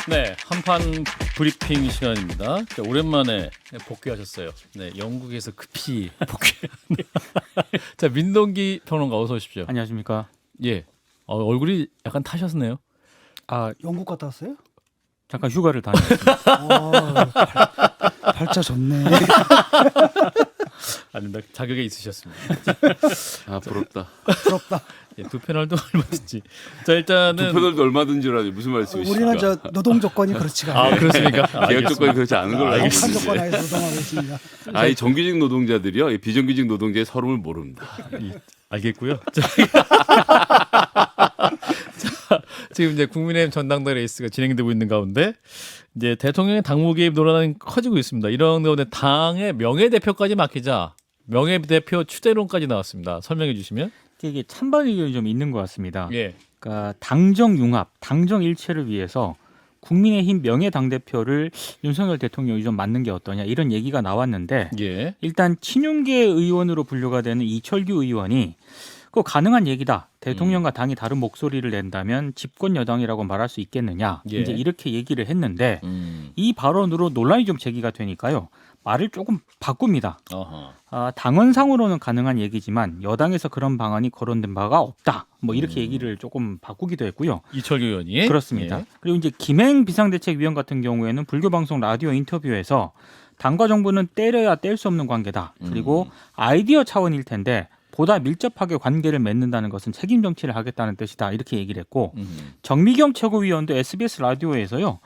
네, 한판 브리핑 시간입니다. 자, 오랜만에 복귀하셨어요. 네, 영국에서 급히 복귀. 자, 민동기 평론가 어서 오십시오. 안녕하십니까. 예, 얼굴이 약간 타셨네요. 영국 갔다 왔어요? 잠깐 휴가를 다녀왔습니다. 팔자 좋네. 아닙니다. 자격에 있으셨습니다. 부럽다. 부럽다. 예, 두 패널도 얼마든지. 자, 일단은 두 패널도 얼마든지라니 무슨 말씀이십니까? 우리는 저 노동 조건이 그렇지가 않아요. 그렇습니까? 계약 조건이 그렇지 않은 걸로 알고 법한 있는데. 조건 하에서 노동하고 있습니다. 이 정규직 노동자들이요, 이 비정규직 노동자의 서름을 모릅니다. 알겠고요. 자, 지금 이제 국민의힘 전당대 레이스가 진행되고 있는 가운데 이제 대통령의 당무 개입 논란은 커지고 있습니다. 이런 가운데 당의 명예대표까지 맡기자 명예대표 추대론까지 나왔습니다. 설명해 주시면. 이게 찬반 의견이 좀 있는 것 같습니다. 예. 그러니까 당정 융합, 당정 일체를 위해서 국민의힘 명예 당대표를 윤석열 대통령이 좀 맡는 게 어떠냐 이런 얘기가 나왔는데 예. 일단 친윤계 의원으로 분류가 되는 이철규 의원이 그거 가능한 얘기다. 대통령과 당이 다른 목소리를 낸다면 집권 여당이라고 말할 수 있겠느냐. 예. 이제 이렇게 얘기를 했는데 이 발언으로 논란이 좀 제기가 되니까요. 말을 조금 바꿉니다. 어허. 당헌상으로는 가능한 얘기지만 여당에서 그런 방안이 거론된 바가 없다. 뭐 이렇게 얘기를 조금 바꾸기도 했고요. 이철규 의원이. 그렇습니다. 예. 그리고 이제 김행 비상대책위원 같은 경우에는 불교방송 라디오 인터뷰에서 당과 정부는 때려야 뗄 수 없는 관계다. 그리고 아이디어 차원일 텐데 보다 밀접하게 관계를 맺는다는 것은 책임 정치를 하겠다는 뜻이다. 이렇게 얘기를 했고 정미경 최고위원도 SBS 라디오에서요.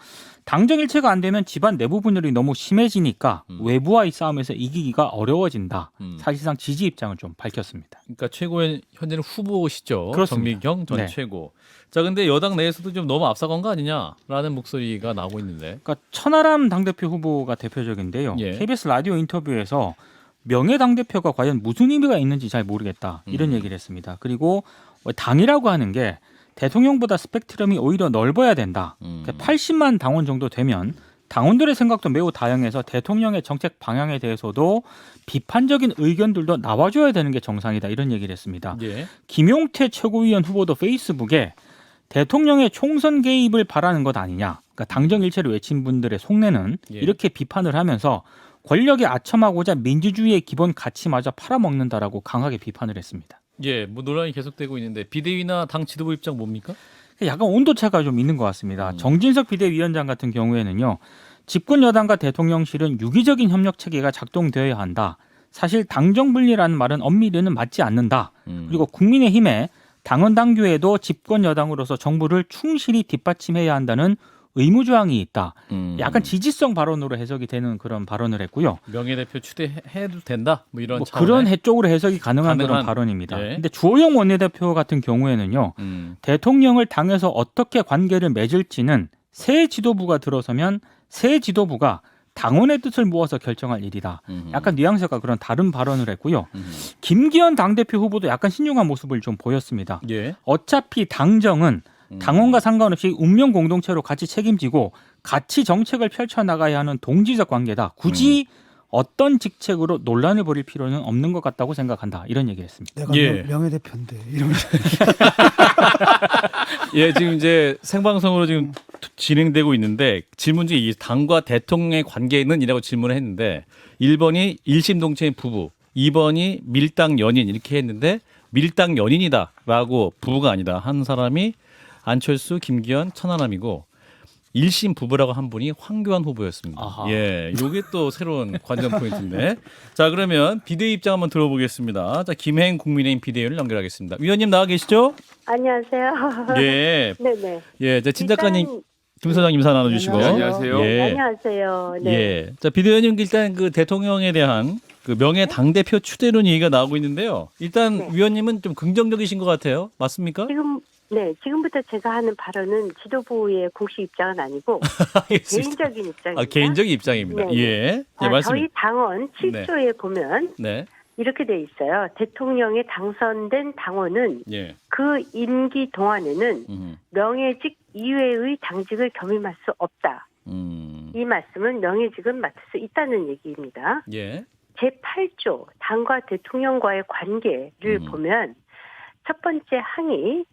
당정 일체가 안 되면 집안 내부 분열이 너무 심해지니까 외부와의 싸움에서 이기기가 어려워진다. 사실상 지지 입장을 좀 밝혔습니다. 그러니까 최고의 현재는 후보시죠. 그렇습니다. 정미경 전 네. 최고. 자, 근데 여당 내에서도 좀 너무 앞서간 거 아니냐라는 목소리가 나오고 있는데. 그러니까 천하람 당대표 후보가 대표적인데요. 예. KBS 라디오 인터뷰에서 명예 당대표가 과연 무슨 의미가 있는지 잘 모르겠다. 이런 얘기를 했습니다. 그리고 당이라고 하는 게 대통령보다 스펙트럼이 오히려 넓어야 된다. 그러니까 80만 당원 정도 되면 당원들의 생각도 매우 다양해서 대통령의 정책 방향에 대해서도 비판적인 의견들도 나와줘야 되는 게 정상이다. 이런 얘기를 했습니다. 예. 김용태 최고위원 후보도 페이스북에 대통령의 총선 개입을 바라는 것 아니냐. 그러니까 당정 일체를 외친 분들의 속내는 예. 이렇게 비판을 하면서 권력에 아첨하고자 민주주의의 기본 가치마저 팔아먹는다라고 강하게 비판을 했습니다. 예, 뭐 논란이 계속되고 있는데 비대위나 당 지도부 입장 뭡니까? 약간 온도차가 좀 있는 것 같습니다. 정진석 비대위원장 같은 경우에는요. 집권 여당과 대통령실은 유기적인 협력 체계가 작동되어야 한다. 사실 당정 분리라는 말은 엄밀히는 맞지 않는다. 그리고 국민의힘에 당헌 당규에도 집권 여당으로서 정부를 충실히 뒷받침해야 한다는 의무조항이 있다. 약간 지지성 발언으로 해석이 되는 그런 발언을 했고요. 명예대표 추대해도 된다. 뭐 이런 뭐 차원의? 그런 해 쪽으로 해석이 가능한 가능한, 그런 발언입니다. 예. 근데 주호영 원내대표 같은 경우에는요. 대통령을 당해서 어떻게 관계를 맺을지는 새 지도부가 들어서면 새 지도부가 당원의 뜻을 모아서 결정할 일이다. 약간 뉘앙스가 그런 다른 발언을 했고요. 김기현 당대표 후보도 약간 신중한 모습을 좀 보였습니다. 예. 어차피 당정은 당원과 상관없이 운명 공동체로 같이 책임지고 같이 정책을 펼쳐나가야 하는 동지적 관계다. 굳이 어떤 직책으로 논란을 벌일 필요는 없는 것 같다고 생각한다. 이런 얘기를 했습니다. 내가 예. 명예대표인데 이러면서 예, 지금 이제 생방송으로 지금 진행되고 있는데 질문 중에 이 당과 대통령의 관계는이라고 질문을 했는데 1번이 일심동체인 부부, 2번이 밀당 연인 이렇게 했는데 밀당 연인이다라고 부부가 아니다 한 사람이 안철수, 김기현, 천하람이고 일심 부부라고 한 분이 황교안 후보였습니다. 아하. 예, 이게 또 새로운 관전 포인트인데. 자, 그러면 비대위 입장 한번 들어보겠습니다. 자, 김행 국민의힘 비대위를 연결하겠습니다. 위원님 나와 계시죠? 안녕하세요. 예, 네네. 예, 자, 진 작가님, 김 소장님 인사 나눠주시고. 네, 안녕하세요. 예, 안녕하세요. 네. 예. 자, 비대위원님 일단 그 대통령에 대한 그 명예 당대표 추대론 얘기가 나오고 있는데요. 일단 네. 위원님은 좀 긍정적이신 것 같아요. 맞습니까? 지금부터 제가 하는 발언은 지도부의 공식 입장은 아니고 개인적인 입장입니다. 개인적인 입장입니다. 네. 예, 예, 말씀. 저희 당원 7조에 보면 네, 이렇게 돼 있어요. 대통령에 당선된 당원은 예, 그 임기 동안에는 명예직 이외의 당직을 겸임할 수 없다. 이 말씀은 명예직은 맡을 수 있다는 얘기입니다. 예, 제8조 당과 대통령과의 관계를 보면 첫 번째 항이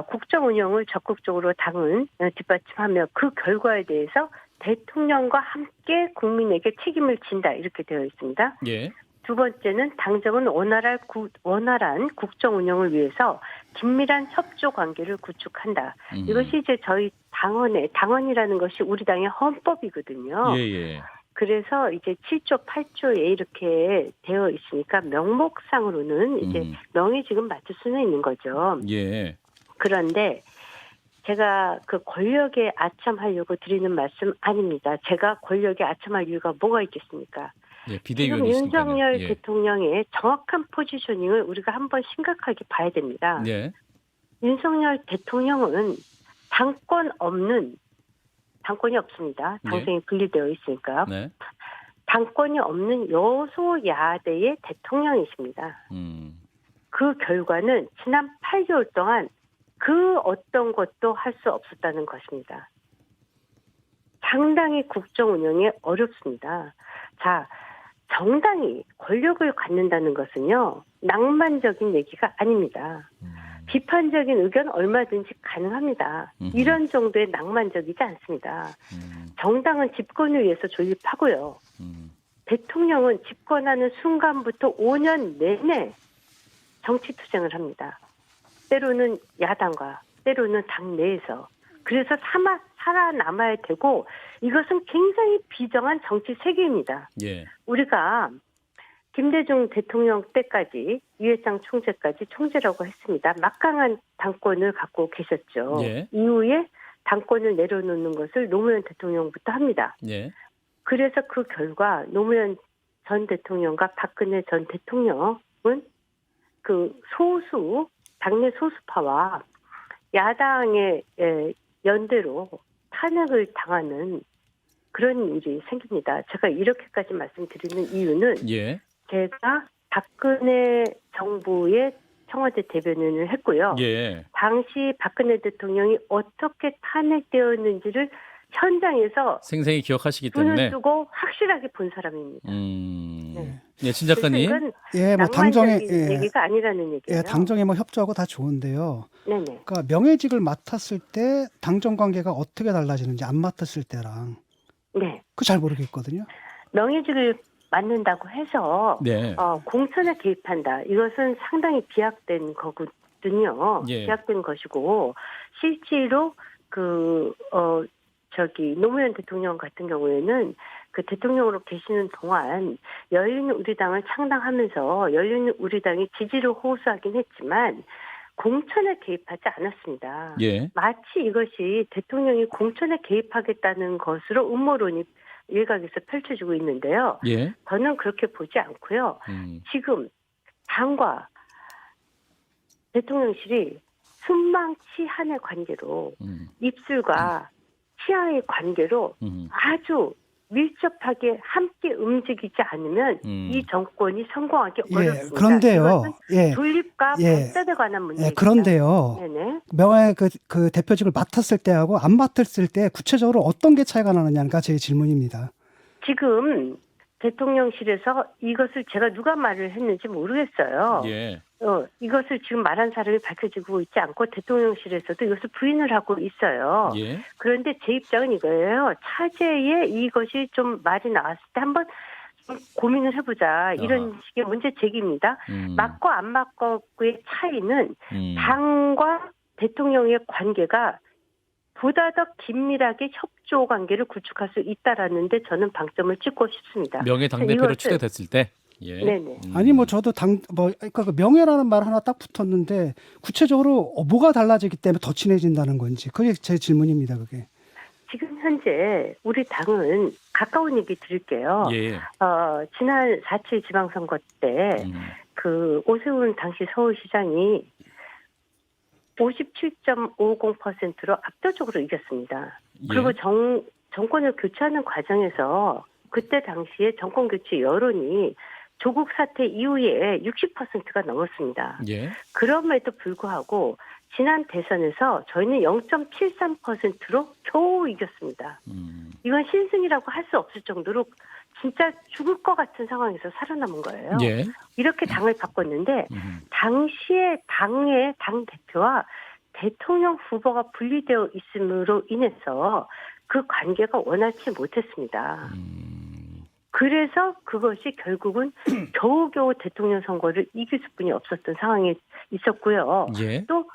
국정 운영을 적극적으로 당은 뒷받침하며 그 결과에 대해서 대통령과 함께 국민에게 책임을 진다 이렇게 되어 있습니다. 예. 두 번째는 당정은 원활한 국정 운영을 위해서 긴밀한 협조 관계를 구축한다. 이것이 이제 저희 당원이라는 것이 우리 당의 헌법이거든요. 예. 그래서 이제 7조, 8조에 이렇게 되어 있으니까 명목상으로는 이제 명예직은 맡을 수는 있는 거죠. 예. 그런데 제가 그 권력에 아첨하려고 드리는 말씀 아닙니다. 제가 권력에 아첨할 이유가 뭐가 있겠습니까? 예. 지금 비대위원이시니까요. 윤석열 예. 대통령의 정확한 포지셔닝을 우리가 한번 심각하게 봐야 됩니다. 예. 윤석열 대통령은 당권이 없습니다. 당선이 분리되어 있으니까. 네. 당권이 없는 여소야대의 대통령이십니다. 그 결과는 지난 8개월 동안 그 어떤 것도 할 수 없었다는 것입니다. 상당히 국정 운영에 어렵습니다. 자, 정당이 권력을 갖는다는 것은요, 낭만적인 얘기가 아닙니다. 비판적인 의견 얼마든지 가능합니다. 이런 정도의 낭만적이지 않습니다. 정당은 집권을 위해서 존립하고요. 대통령은 집권하는 순간부터 5년 내내 정치 투쟁을 합니다. 때로는 야당과 때로는 당 내에서. 그래서 살아남아야 되고 이것은 굉장히 비정한 정치 세계입니다. 예. 우리가 김대중 대통령 때까지 유해창 총재까지 총재라고 했습니다. 막강한 당권을 갖고 계셨죠. 예. 이후에 당권을 내려놓는 것을 노무현 대통령부터 합니다. 예. 그래서 그 결과 노무현 전 대통령과 박근혜 전 대통령은 그 당내 소수파와 야당의 연대로 탄핵을 당하는 그런 일이 생깁니다. 제가 이렇게까지 말씀드리는 이유는 예. 제가 박근혜 정부의 청와대 대변인을 했고요. 예. 당시 박근혜 대통령이 어떻게 탄핵되었는지를 현장에서 생생히 기억하시기 눈을 때문에. 뜨고 확실하게 본 사람입니다. 네. 예, 신 작가님. 이건 예, 뭐 당정에 낭만적인 얘기가 아니라는 얘기예요. 예, 당정에 뭐 협조하고 다 좋은데요. 네네. 그러니까 명예직을 맡았을 때 당정 관계가 어떻게 달라지는지 안 맡았을 때랑 네. 그 잘 모르겠거든요. 명예직을 맡는다고 해서 네. 공천에 개입한다. 이것은 상당히 비약된 거거든요. 예. 비약된 것이고 실제로 노무현 대통령 같은 경우에는 그 대통령으로 계시는 동안 열린우리당을 창당하면서 열린우리당이 지지를 호소하긴 했지만 공천에 개입하지 않았습니다. 예. 마치 이것이 대통령이 공천에 개입하겠다는 것으로 음모론이 일각에서 펼쳐지고 있는데요. 예. 저는 그렇게 보지 않고요. 지금 당과 대통령실이 순망치한의 관계로 입술과 치아의 관계로 아주 밀접하게 함께 움직이지 않으면 이 정권이 성공하기 어렵습니다. 그런데요. 이것은 존립과 발전에 관한 문제입니다. 그런데요. 네네. 명예 그 대표직을 맡았을 때하고 안 맡았을 때 구체적으로 어떤 게 차이가 나느냐가 제 질문입니다. 지금 대통령실에서 이것을 제가 누가 말을 했는지 모르겠어요. 예. 이것을 지금 말한 사람이 밝혀지고 있지 않고 대통령실에서도 이것을 부인을 하고 있어요. 예. 그런데 제 입장은 이거예요. 차제에 이것이 좀 말이 나왔을 때 한번 좀 고민을 해보자. 이런 식의 문제 제기입니다. 맞고 안 맞고의 차이는 당과 대통령의 관계가 보다 더 긴밀하게 협조 관계를 구축할 수 있다라는 데 저는 방점을 찍고 싶습니다. 명예 당대표로 추대됐을 때. 예. 네네. 아니 뭐 저도 그러니까 그 명예라는 말 하나 딱 붙었는데 구체적으로 뭐가 달라지기 때문에 더 친해진다는 건지 그게 제 질문입니다. 그게. 지금 현재 우리 당은 가까운 얘기 드릴게요. 예. 지난 4.7 지방선거 때 그 오세훈 당시 서울시장이 57.50%로 압도적으로 이겼습니다. 예. 그리고 정권을 교체하는 과정에서 그때 당시에 정권 교체 여론이 조국 사태 이후에 60%가 넘었습니다. 예. 그럼에도 불구하고 지난 대선에서 저희는 0.73%로 겨우 이겼습니다. 이건 신승이라고 할 수 없을 정도로 진짜 죽을 것 같은 상황에서 살아남은 거예요. 예. 이렇게 당을 바꿨는데 당시에 당 대표와 대통령 후보가 분리되어 있음으로 인해서 그 관계가 원활치 못했습니다. 그래서 그것이 결국은 겨우겨우 대통령 선거를 이길 수뿐이 없었던 상황에 있었고요. 예. 또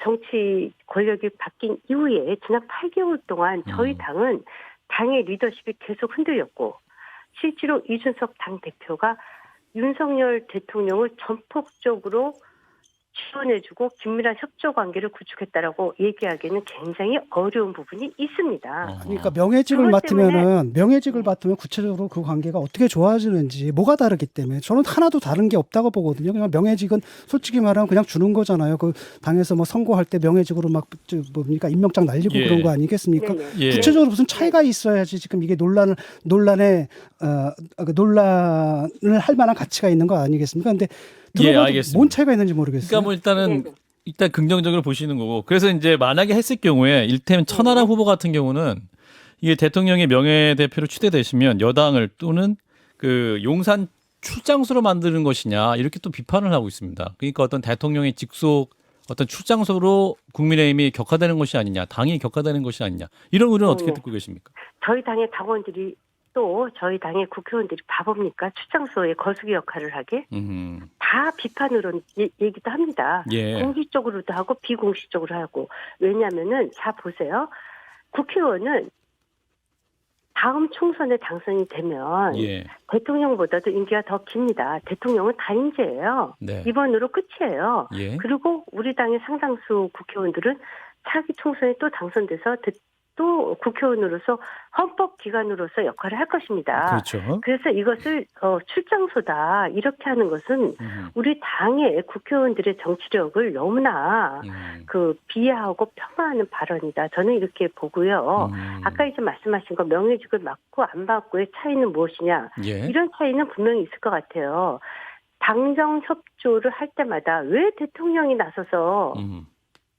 정치 권력이 바뀐 이후에 지난 8개월 동안 저희 당은 당의 리더십이 계속 흔들렸고 실제로 이준석 당대표가 윤석열 대통령을 전폭적으로 지원해주고 긴밀한 협조 관계를 구축했다라고 얘기하기에는 굉장히 어려운 부분이 있습니다. 그러니까 명예직을 그것 맡으면 구체적으로 그 관계가 어떻게 좋아지는지 뭐가 다르기 때문에 저는 하나도 다른 게 없다고 보거든요. 그냥 명예직은 솔직히 말하면 그냥 주는 거잖아요. 그 당에서 뭐 선거할 때 명예직으로 막 뭡니까 임명장 날리고 예. 그런 거 아니겠습니까? 네네. 예. 구체적으로 무슨 차이가 있어야지 지금 이게 논란을 할 만한 가치가 있는 거 아니겠습니까? 근데 예, 들어봐도 알겠습니다. 뭔 차이가 있는지 모르겠어요. 그러니까 뭐 일단은 네네. 일단 긍정적으로 보시는 거고 그래서 이제 만약에 했을 경우에 일테면 천하람 후보 같은 경우는 이게 대통령의 명예대표로 추대되시면 여당을 또는 그 용산 출장소로 만드는 것이냐 이렇게 또 비판을 하고 있습니다. 그러니까 어떤 대통령의 직속 어떤 출장소로 국민의힘이 격화되는 것이 아니냐, 당이 격화되는 것이 아니냐 이런 의견은 어떻게 듣고 계십니까? 저희 당의 당원들이 또 저희 당의 국회의원들이 바보입니까? 출장소의 거수기 역할을 하게 다 비판으로 얘기도 합니다. 예. 공식적으로도 하고 비공식적으로 하고 왜냐하면은 자 보세요. 국회의원은 다음 총선에 당선이 되면 예. 대통령보다도 임기가 더 깁니다. 대통령은 단임제예요. 네. 이번으로 끝이에요. 예. 그리고 우리 당의 상당수 국회의원들은 차기 총선에 또 당선돼서 또 국회의원으로서 헌법기관으로서 역할을 할 것입니다. 그렇죠. 그래서 이것을 출장소다 이렇게 하는 것은 우리 당의 국회의원들의 정치력을 너무나 비하하고 폄하하는 발언이다. 저는 이렇게 보고요. 아까 이제 말씀하신 거 명예직을 맡고 안 맡고의 차이는 무엇이냐. 예. 이런 차이는 분명히 있을 것 같아요. 당정 협조를 할 때마다 왜 대통령이 나서서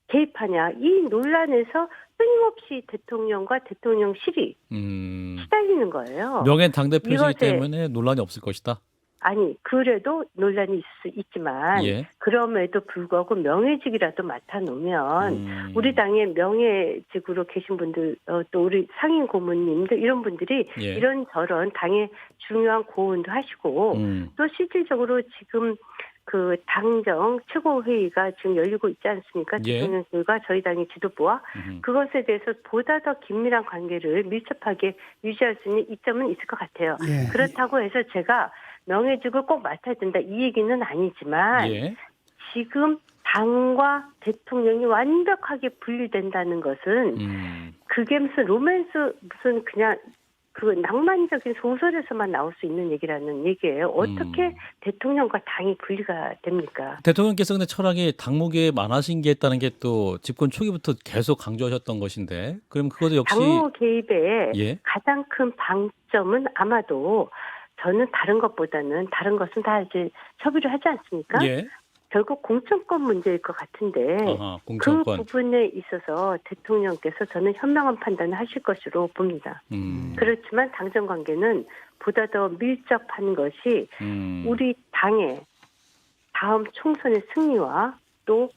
개입하냐. 이 논란에서 끊임없이 대통령과 대통령실이 시달리는 거예요. 명예 당대표시기 이것에- 때문에 논란이 없을 것이다. 아니 그래도 논란이 있을 수 있지만 예. 그럼에도 불구하고 명예직이라도 맡아놓으면 우리 당의 명예직으로 계신 분들 또 우리 상임 고문님들 이런 분들이 예. 이런저런 당의 중요한 고언도 하시고 또 실질적으로 지금 그 당정 최고회의가 지금 열리고 있지 않습니까? 예. 대통령실과 저희 당의 지도부와 그것에 대해서 보다 더 긴밀한 관계를 밀접하게 유지할 수 있는 이점은 있을 것 같아요. 예. 그렇다고 해서 제가 명예직을 꼭 맡아야 된다 이 얘기는 아니지만 예. 지금 당과 대통령이 완벽하게 분리된다는 것은 그게 무슨 로맨스 무슨 그냥 그 낭만적인 소설에서만 나올 수 있는 얘기라는 얘기예요. 어떻게 대통령과 당이 분리가 됩니까? 대통령께서 근데 철학이 당무개에 만하신기했다는 게 또 집권 초기부터 계속 강조하셨던 것인데 그럼 그것도 역시 당무 개입의 예. 가장 큰 방점은 아마도 저는 다른 것보다는 다른 것은 다 이제 협의를 하지 않습니까? 예. 결국 공천권 문제일 것 같은데 아하, 그 공천권. 부분에 있어서 대통령께서 저는 현명한 판단을 하실 것으로 봅니다. 그렇지만 당정 관계는 보다 더 밀접한 것이 우리 당의 다음 총선의 승리와 또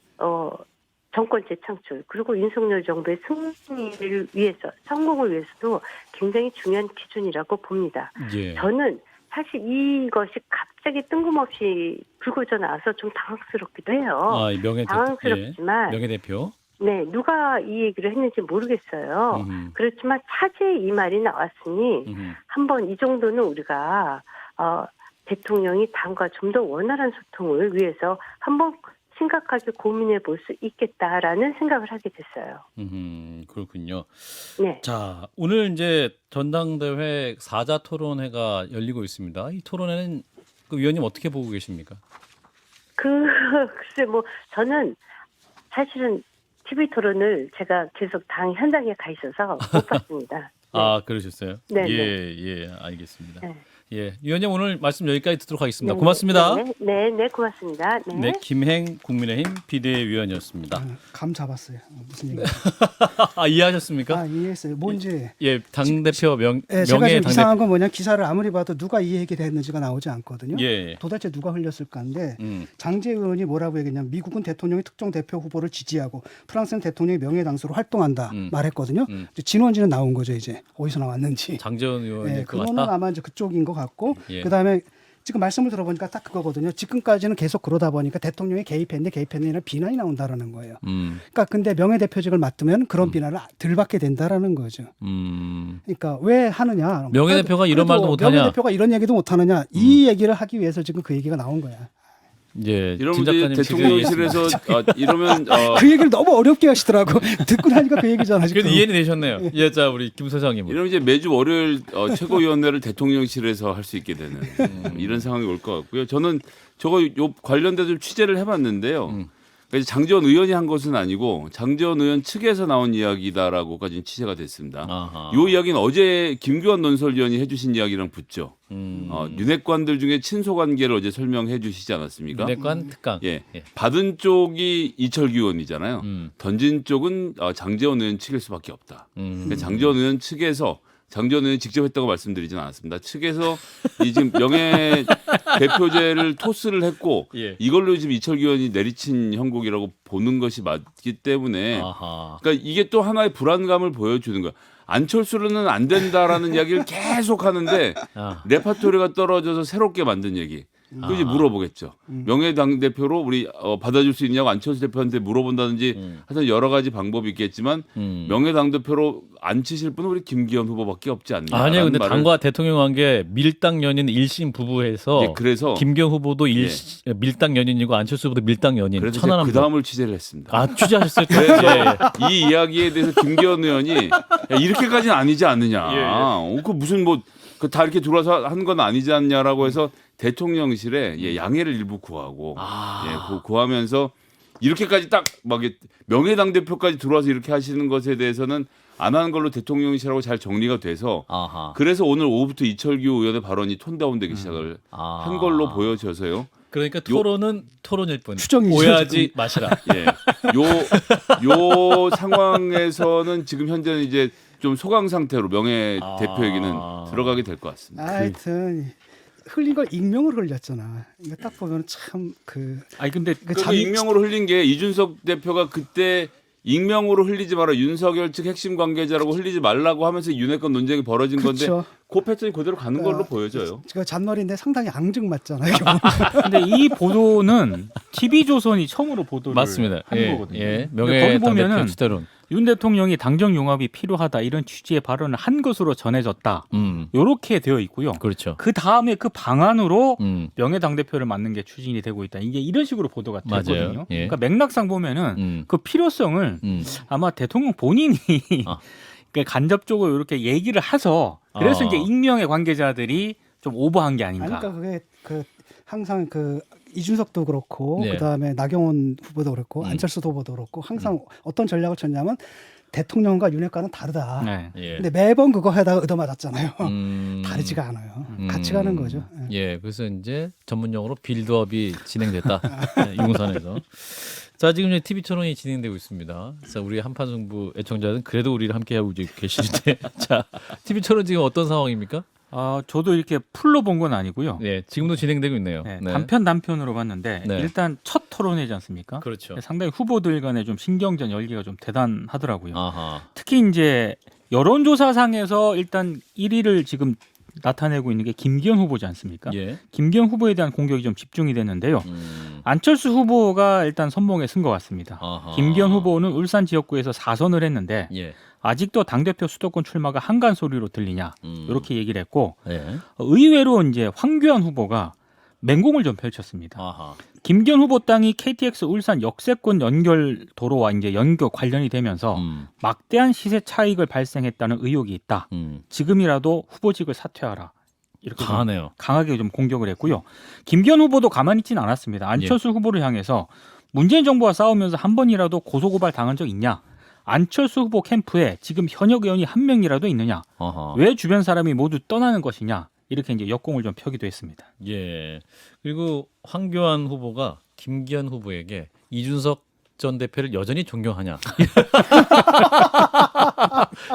정권 재창출 그리고 윤석열 정부의 승리를 위해서 성공을 위해서도 굉장히 중요한 기준이라고 봅니다. 예. 저는 사실 이것이 갑자기 뜬금없이 불거져 나와서 좀 당황스럽기도 해요. 아, 이 당황스럽지만 명예대표. 네, 누가 이 얘기를 했는지 모르겠어요. 그렇지만 차제에 이 말이 나왔으니 한번 이 정도는 우리가 대통령이 당과 좀 더 원활한 소통을 위해서 한번 심각하게 고민해 볼 수 있겠다라는 생각을 하게 됐어요. 그렇군요. 네. 자, 오늘 이제 전당대회 4자 토론회가 열리고 있습니다. 이 토론회는 그 위원님 어떻게 보고 계십니까? 글쎄 뭐 저는 사실은 TV 토론을 제가 계속 당 현장에 가 있어서 못 봤습니다. 아, 그러셨어요? 네, 예, 알겠습니다. 네. 예, 위원님 오늘 말씀 여기까지 듣도록 하겠습니다. 네, 고맙습니다. 네, 고맙습니다. 네. 네, 김행 국민의힘 비대위원이었습니다. 감 잡았어요. 무슨 얘기? 아, 이해하셨습니까? 아 이해했어요. 뭔지. 예, 당 대표 제가 지금 명예 이상한 당 건 뭐냐 기사를 아무리 봐도 누가 이 얘기를 했는지가 나오지 않거든요. 대표. 예. 도대체 누가 흘렸을까인데 음. 장재 의원이 뭐라고 얘기했냐면 미국은 대통령이 특정 대표 후보를 지지하고 프랑스는 대통령이 명예당수로 활동한다 말했거든요. 이제 진원지는 나온 거죠 이제 어디서 나왔는지. 장재원 의원일 네, 것 그거는 같다. 아마 이제 그쪽인 것 같고 예. 그다음에 지금 말씀을 들어보니까 딱 그거거든요. 지금까지는 계속 그러다 보니까 대통령이 개입했는 비난이 나온다라는 거예요. 그러니까 근데 명예대표직을 맡으면 그런 비난을 덜 받게 된다라는 거죠. 그러니까 왜 하느냐? 명예대표가 이런 그래도 말도 못하냐? 명예대표가 이런 얘기도 못하느냐? 이 얘기를 하기 위해서 지금 그 얘기가 나온 거야. 예, 이러면 김 이제 작가님 대통령실에서 이러면 그 얘기를 너무 어렵게 하시더라고. 듣고 나니까 그 얘기잖아. 지금. 그래도 이해는 되셨네요. 예, 자 우리 김 소장님. 이러면 이제 매주 월요일 최고위원회를 대통령실에서 할 수 있게 되는 이런 상황이 올 것 같고요. 저는 저거 요 관련돼서 좀 취재를 해봤는데요. 그러니까 장재원 의원이 한 것은 아니고 장재원 의원 측에서 나온 이야기다라고까지 취재가 됐습니다. 아하. 이 이야기는 어제 김규환 논설위원이 해주신 이야기랑 붙죠. 윤핵관들 중에 친소 관계를 어제 설명해 주시지 않았습니까? 윤핵관 특강. 예. 받은 쪽이 이철규 의원이잖아요. 던진 쪽은 장재원 의원 측일 수밖에 없다. 그러니까 장재원 의원 측에서 장재원 의원이 직접 했다고 말씀드리진 않았습니다. 측에서 이 지금 명예 대표제를 토스를 했고 예. 이걸로 지금 이철규 의원이 내리친 형국이라고 보는 것이 맞기 때문에 아하. 그러니까 이게 또 하나의 불안감을 보여주는 거야. 안철수로는 안 된다라는 이야기를 계속 하는데 아. 레파토리가 떨어져서 새롭게 만든 얘기. 그 이제 물어보겠죠. 명예당 대표로 우리 받아줄 수 있냐고 안철수 대표한테 물어본다든지 하여튼 여러 가지 방법이 있겠지만 명예당 대표로 안 치실 분은 우리 김기현 후보밖에 없지 않냐. 아니요, 근데 당과 대통령 관계 밀당 연인 일심 부부해서 예, 그래서 김기현 후보도 밀당 연인이고 안철수 후보도 밀당 연인. 그래서 천안함. 그 다음을 취재를 했습니다. 아, 취재하셨어요? 그래서 예. 이 이야기에 대해서 김기현 의원이 야, 이렇게까지는 아니지 않느냐. 그 무슨 뭐 다 이렇게 들어와서 한 건 아니지 않냐라고 해서 대통령실에 양해를 일부 구하고 구하면서 이렇게까지 딱 막 명예당 대표까지 들어와서 이렇게 하시는 것에 대해서는 안 하는 걸로 대통령실하고 잘 정리가 돼서 아하. 그래서 오늘 오후부터 이철규 의원의 발언이 톤다운되기 시작을 한 걸로 보여져서요. 그러니까 토론은 토론일 뿐. 추정이죠, 오해하지 마시라. 예. 요 상황에서는 지금 현재는 이제 좀 소강 상태로 명예 대표에게는 들어가게 될 것 같습니다. 하여튼 흘린 걸 익명으로 흘렸잖아. 이거 딱 보면 참 아니 근데 그 익명으로 흘린 게 이준석 대표가 그때 익명으로 흘리지 마라. 윤석열 측 핵심 관계자라고 흘리지 말라고 하면서 윤핵관 논쟁이 벌어진 건데 그렇죠. 그 패턴이 그대로 가는 걸로 보여져요. 제가 잔머리인데 상당히 앙증맞잖아요. 근데 이 보도는 TV조선이 처음으로 보도를 맞습니다. 한 거거든요. 예. 근데 거기 명예 당 보면은 대표 추대론. 윤 대통령이 당정 용합이 필요하다 이런 취지의 발언을 한 것으로 전해졌다. 이렇게 되어 있고요. 그렇죠. 그 다음에 그 방안으로 음. 명예 당 대표를 맡는 게 추진이 되고 있다. 이게 이런 식으로 보도가 맞아요. 됐거든요. 예. 그러니까 맥락상 보면은 그 필요성을 아마 대통령 본인이 그러니까 간접적으로 이렇게 얘기를 해서 그래서 이제 익명의 관계자들이 좀 오버한 게 아닌가. 그러니까 그게 항상 이준석도 그렇고 네. 그다음에 나경원 후보도 그렇고 안철수 후보도 그렇고 항상 어떤 전략을 쳤냐면 대통령과 윤핵관은 다르다. 네. 예. 근데 매번 그거 하다가 얻어맞았잖아요. 다르지가 않아요. 같이 가는 거죠. 예, 그래서 이제 전문용어로 빌드업이 진행됐다. 유무선에서. 자, 지금 이제 TV 토론이 진행되고 있습니다. 자, 우리 한판 승부 애청자들은 그래도 우리를 함께 하고 계시는데, 자, TV 토론 지금 어떤 상황입니까? 저도 이렇게 풀로 본 건 아니고요. 네, 지금도 진행되고 있네요. 네, 네. 단편으로 봤는데 네. 일단 첫 토론이지 않습니까? 그렇죠. 상당히 후보들 간에 좀 신경전 열기가 좀 대단하더라고요. 아하. 특히 이제 여론조사상에서 일단 1위를 지금 나타내고 있는 게 김기현 후보지 않습니까? 예. 김기현 후보에 대한 공격이 좀 집중이 됐는데요. 안철수 후보가 일단 선봉에 쓴 것 같습니다. 아하. 김기현 후보는 울산 지역구에서 4선을 했는데 예. 아직도 당대표 수도권 출마가 한간 소리로 들리냐 이렇게 얘기를 했고 예. 의외로 이제 황교안 후보가 맹공을 좀 펼쳤습니다. 아하. 김기현 후보 땅이 KTX 울산 역세권 연결 도로와 이제 연결 관련이 되면서 막대한 시세 차익을 발생했다는 의혹이 있다. 지금이라도 후보직을 사퇴하라. 이렇게 좀 강하네요. 강하게 좀 공격을 했고요. 김기현 후보도 가만히 있지는 않았습니다. 안철수 후보를 향해서 문재인 정부와 싸우면서 한 번이라도 고소고발 당한 적 있냐? 안철수 후보 캠프에 지금 현역 의원이 한 명이라도 있느냐? 어허. 왜 주변 사람이 모두 떠나는 것이냐? 이렇게 이제 역공을 좀 펴기도 했습니다. 예. 그리고 황교안 후보가 김기현 후보에게 이준석 전 대표를 여전히 존경하냐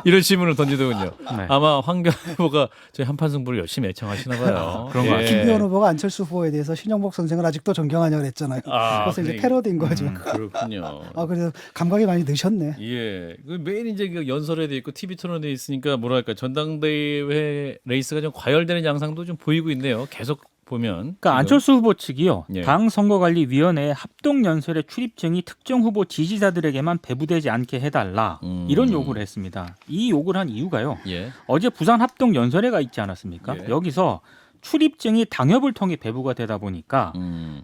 이런 질문을 던지더군요. 네. 아마 황교안 후보가 저희 한판 승부를 열심히 애청하시나 봐요. 그런 것 같아요. 김기현 후보가 안철수 후보에 대해서 신영복 선생을 아직도 존경하냐고 그랬잖아요. 그래서 이제 패러디인 거죠. 그렇군요. 그래서 감각이 많이 늦셨네. 예, 그 매일 이제 그 연설에 돼 있고 TV 토론에 있으니까 뭐랄까 전당대회 레이스가 좀 과열되는 양상도 좀 보이고 있네요. 계속 보면. 그러니까 안철수 후보 측이요. 예. 당 선거관리위원회 합동 연설의 출입증이 특정 후보 지지자들에게만 배부되지 않게 해달라 이런 요구를 했습니다. 이 요구를 한 이유가요. 예. 어제 부산 합동 연설회가 있지 않았습니까? 예. 여기서 출입증이 당협을 통해 배부가 되다 보니까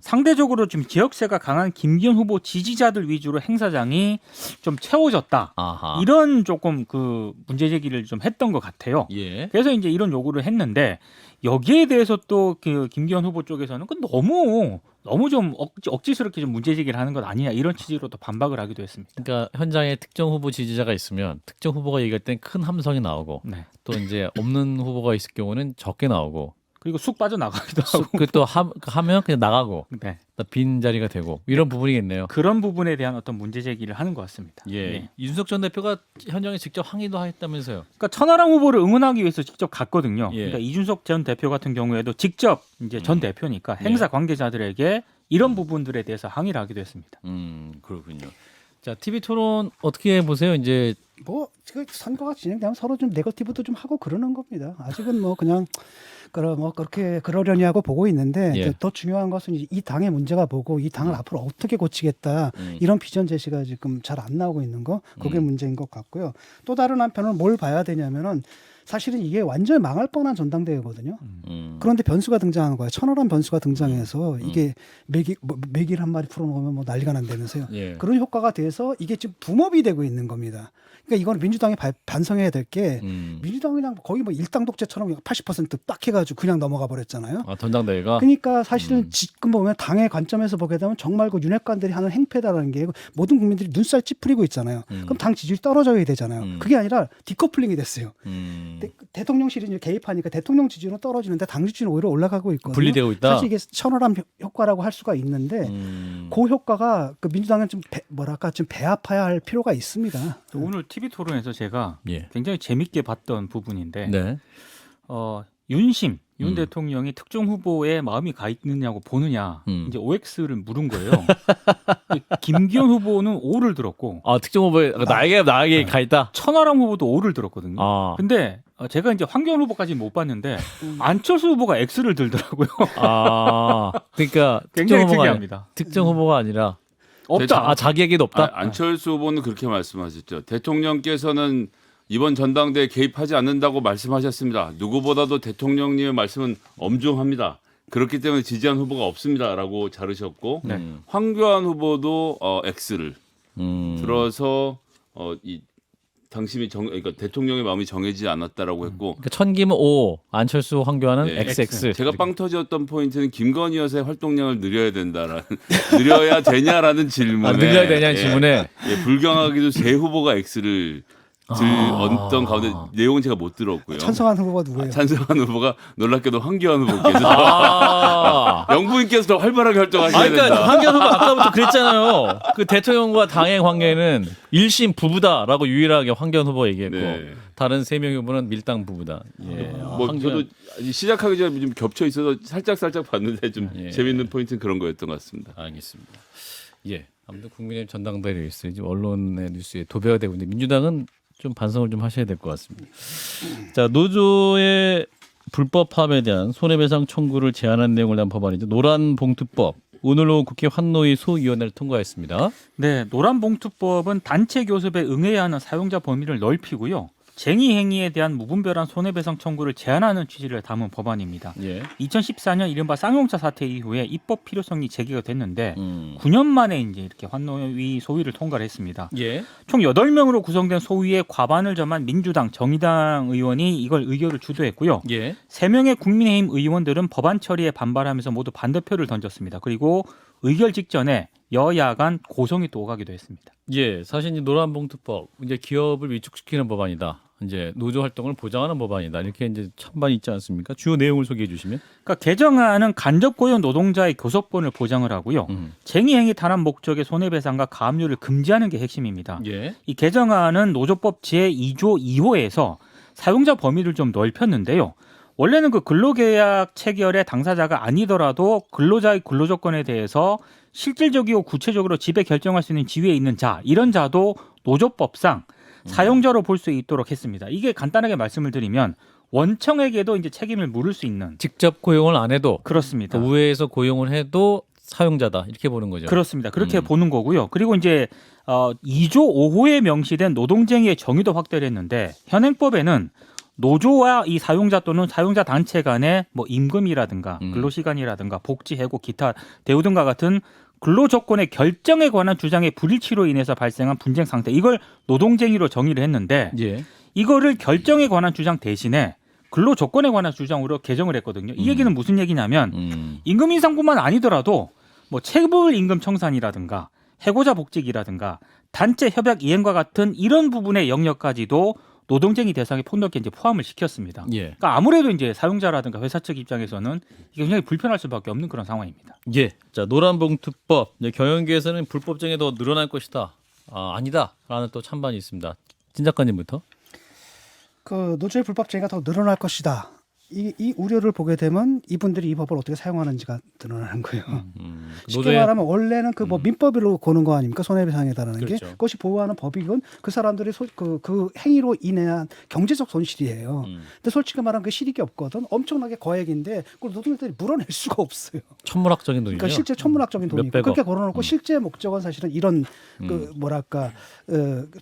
상대적으로 좀 지역세가 강한 김기현 후보 지지자들 위주로 행사장이 좀 채워졌다. 아하. 이런 조금 그 문제 제기를 좀 했던 것 같아요. 예. 그래서 이제 이런 요구를 했는데 여기에 대해서 또 그 김기현 후보 쪽에서는 그 너무 좀 억지스럽게 좀 문제 제기를 하는 것 아니냐 이런 취지로 또 반박을 하기도 했습니다. 그러니까 현장에 특정 후보 지지자가 있으면 특정 후보가 얘기할 땐 큰 함성이 나오고 네. 또 이제 없는 후보가 있을 경우는 적게 나오고 그리고 쑥 빠져나가기도 하고. 또 하면 그냥 나가고 네. 또 빈 자리가 되고 이런 부분이겠네요. 그런 부분에 대한 어떤 문제 제기를 하는 것 같습니다. 예. 이준석 전 대표가 현장에 직접 항의도 했다면서요. 그러니까 천하람 후보를 응원하기 위해서 직접 갔거든요. 예. 그러니까 이준석 전 대표 같은 경우에도 직접 이제 전 대표니까 행사 관계자들에게 이런 부분들에 대해서 항의를 하기도 했습니다. 그렇군요. 자, TV 토론 어떻게 보세요? 이제 뭐 선거가 진행되면 서로 좀 네거티브도 좀 하고 그러는 겁니다. 아직은 뭐 그냥 그렇게 그러려니 하고 보고 있는데 예. 더 중요한 것은 이 당의 문제가 뭐고 이 당을 앞으로 어떻게 고치겠다 이런 비전 제시가 지금 잘 안 나오고 있는 거 그게 문제인 것 같고요. 또 다른 한편은 뭘 봐야 되냐면은 사실은 이게 완전히 망할 뻔한 전당대회거든요. 그런데 변수가 등장하는 거예요. 천하람 변수가 등장해서 이게 메길 한 마리 풀어놓으면 뭐 난리가 난다면서요. 예. 그런 효과가 돼서 이게 지금 붐업이 되고 있는 겁니다. 그러니까 이건 민주당이 반성해야 될 게 민주당이랑 거의 뭐 일당 독재처럼 80%딱 해가지고 그냥 넘어가 버렸잖아요. 아, 전당대회가 그러니까 사실은 지금 보면 당의 관점에서 보게 되면 정말 그 윤핵관들이 하는 행패다라는 게 모든 국민들이 눈살 찌푸리고 있잖아요. 그럼 당 지지율이 떨어져야 되잖아요. 그게 아니라 디커플링이 됐어요. 대통령실이 이제 개입하니까 대통령 지지율은 떨어지는데 당 지지율은 오히려 올라가고 있거든요. 분리되고 있다. 사실 이게 천하람 효과라고 할 수가 있는데 그 효과가 그 민주당은 좀 좀 배아파야 할 필요가 있습니다. 오늘 TV 토론에서 제가 예. 굉장히 재밌게 봤던 부분인데 네. 윤 대통령이 특정 후보의 마음이 가 있느냐고 보느냐 이제 OX를 물은 거예요. 김기현 후보는 O를 들었고 아, 특정 후보에 나에게 가 있다. 천하람 후보도 O를 들었거든요. 아. 근데 제가 이제 황교안 후보까지 못 봤는데 안철수 후보가 X를 들더라고요. 아. 그러니까 굉장히 특정 후보가 특이합니다. 특정 후보가 아니라 없다. 자기에게도 없다. 안철수 후보는 그렇게 말씀하셨죠. 대통령께서는 이번 전당대회에 개입하지 않는다고 말씀하셨습니다. 누구보다도 대통령님의 말씀은 엄중합니다. 그렇기 때문에 지지한 후보가 없습니다라고 자르셨고 황교안 후보도 X를 들어서 이 당심이 그러니까 대통령의 마음이 정해지지 않았다라고 했고 그러니까 천김은 O, 안철수, 황교안은 네. XX. 제가 빵 터졌던 포인트는 김건희 여사의 활동량을 늘려야 된다라는 늘려야 되냐라는 질문에 늘려야 되냐는 질문에 불경하게도 세 후보가 X를 어떤 가운데 내용은 제가 못 들었고요. 찬성한 후보가 누구예요? 찬성한 후보가 놀랍게도 황교안 후보께서 아. 영부인께서 더 활발하게 활동하셔야 그러니까 된다. 황교안 후보 아까부터 그랬잖아요. 그 대통령과 당의 관계는 일심 부부다라고 유일하게 황교안 후보 얘기했고 네. 다른 3명 후보는 밀당 부부다. 예. 뭐 황교안- 저도 시작하기 전에 좀 겹쳐 있어서 살짝 봤는데 좀 예. 재밌는 포인트는 그런 거였던 것 같습니다. 알겠습니다. 예. 아무튼 국민의힘 전당대회 레이스 지금 언론의 뉴스에 도배가 되고 있는데 민주당은 좀 반성을 좀 하셔야 될 것 같습니다. 자, 노조의 불법함에 대한 손해배상 청구를 제한한 내용을 담은 법안이죠. 노란봉투법. 오늘 오후 국회 환노위 소위원회를 통과했습니다. 네, 노란봉투법은 단체 교섭에 응해야 하는 사용자 범위를 넓히고요. 쟁의 행위에 대한 무분별한 손해배상 청구를 제한하는 취지를 담은 법안입니다. 예. 2014년 이른바 쌍용차 사태 이후에 입법 필요성이 제기가 됐는데 9년 9년 만에 이제 이렇게 환노위 소위를 통과를 했습니다. 예. 총 8명으로 구성된 소위의 과반을 점한 민주당, 정의당 의원이 이걸 의결을 주도했고요. 예. 3명의 국민의힘 의원들은 법안 처리에 반발하면서 모두 반대표를 던졌습니다. 그리고 의결 직전에 여야 간 고성이 또 오가기도 했습니다. 예, 사실 이제 노란봉투법 이제 기업을 위축시키는 법안이다. 이제 노조 활동을 보장하는 법안이다. 이렇게 이제 찬반이 있지 않습니까? 주요 내용을 소개해 주시면. 그러니까 개정안은 간접 고용 노동자의 교섭권을 보장을 하고요. 쟁의 행위 탄압 목적의 손해배상과 가압류를 금지하는 게 핵심입니다. 예. 이 개정안은 노조법 제2조 2호에서 사용자 범위를 좀 넓혔는데요. 원래는 그 근로계약 체결의 당사자가 아니더라도 근로자의 근로조건에 대해서 실질적이고 구체적으로 지배 결정할 수 있는 지위에 있는 자, 이런 자도 노조법상 사용자로 볼 수 있도록 했습니다. 이게 간단하게 말씀을 드리면 원청에게도 이제 책임을 물을 수 있는. 직접 고용을 안 해도 그렇습니다. 우회에서 고용을 해도 사용자다 이렇게 보는 거죠. 그렇습니다. 그렇게 보는 거고요. 그리고 이제 2조 5호에 명시된 노동쟁의의 정의도 확대를 했는데 현행법에는 노조와 이 사용자 또는 사용자 단체 간의 뭐 임금이라든가 근로시간이라든가 복지 해고 기타 대우 등과 같은 근로조건의 결정에 관한 주장의 불일치로 인해서 발생한 분쟁 상태, 이걸 노동쟁의로 정의를 했는데 예. 이거를 결정에 관한 주장 대신에 근로조건에 관한 주장으로 개정을 했거든요. 이 얘기는 무슨 얘기냐면 임금 인상뿐만 아니더라도 뭐 체불 임금 청산이라든가 해고자 복직이라든가 단체 협약 이행과 같은 이런 부분의 영역까지도 노동쟁의 대상의 폭넓게 이제 포함을 시켰습니다. 예. 그러니까 아무래도 이제 사용자라든가 회사 측 입장에서는 이게 굉장히 불편할 수밖에 없는 그런 상황입니다. 예. 자, 노란봉투법 이제 경영계에서는 불법쟁이 더 늘어날 것이다. 아니다라는 또 찬반이 있습니다. 진 작가님부터. 그 노조의 불법쟁이가 더 늘어날 것이다. 이 우려를 보게 되면 이분들이 이 법을 어떻게 사용하는지가 드러나는 거예요. 쉽게 노조의- 말하면 원래는 그 뭐 민법으로 고는 거 아닙니까? 손해배상에다라는 게 그렇죠. 그것이 보호하는 법이건 그 사람들의 그 행위로 인한 경제적 손실이에요. 근데 솔직히 말하면 그 실익이 없거든. 엄청나게 거액인데 그걸 노동자들이 물어낼 수가 없어요. 천문학적인 돈이죠. 그러니까 실제 천문학적인 돈이고 몇백억. 그렇게 걸어놓고 실제 목적은 사실은 이런 그 뭐랄까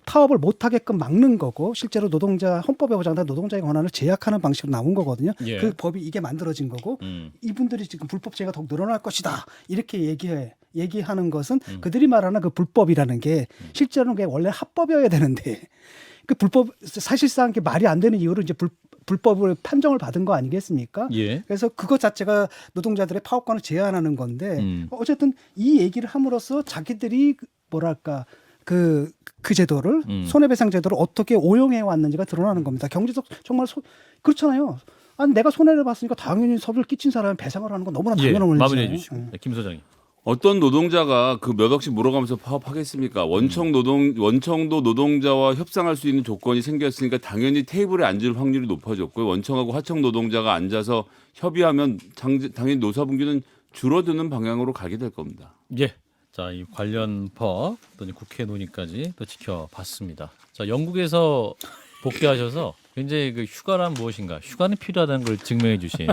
파업을 못하게끔 막는 거고 실제로 노동자 헌법에 보장된 노동자의 권한을 제약하는 방식으로 나온 거거든요. 예. 그 법이 이게 만들어진 거고 이분들이 지금 불법제가 더욱 늘어날 것이다 이렇게 얘기하는 것은 그들이 말하는 그 불법이라는 게 실제로는 그게 원래 합법이어야 되는데 그 불법 사실상 그 말이 안 되는 이유로 이제 불법을 판정을 받은 거 아니겠습니까? 예. 그래서 그것 자체가 노동자들의 파업권을 제한하는 건데 어쨌든 이 얘기를 함으로써 자기들이 뭐랄까 그 제도를 손해배상 제도를 어떻게 오용해 왔는지가 드러나는 겁니다. 경제적 정말 그렇잖아요. 아니 내가 손해를 봤으니까 당연히 섭을 끼친 사람은 배상을 하는 건 너무나 예. 당연한 문제죠. 마무리해 주시고. 네, 김 소장님. 어떤 노동자가 그 몇 억씩 물어가면서 파업하겠습니까? 원청도 노동자와 협상할 수 있는 조건이 생겼으니까 당연히 테이블에 앉을 확률이 높아졌고요. 원청하고 하청 노동자가 앉아서 협의하면 당연히 노사분규는 줄어드는 방향으로 가게 될 겁니다. 예. 자, 이 관련 법, 또 국회 논의까지 또 지켜봤습니다. 자, 영국에서 복귀하셔서 굉장히 그 휴가란 무엇인가, 휴가는 필요하다는 걸 증명해 주신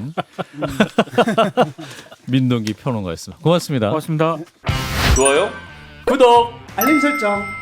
민동기 평론가였습니다. 고맙습니다. 고맙습니다. 좋아요? 구독! 알림 설정.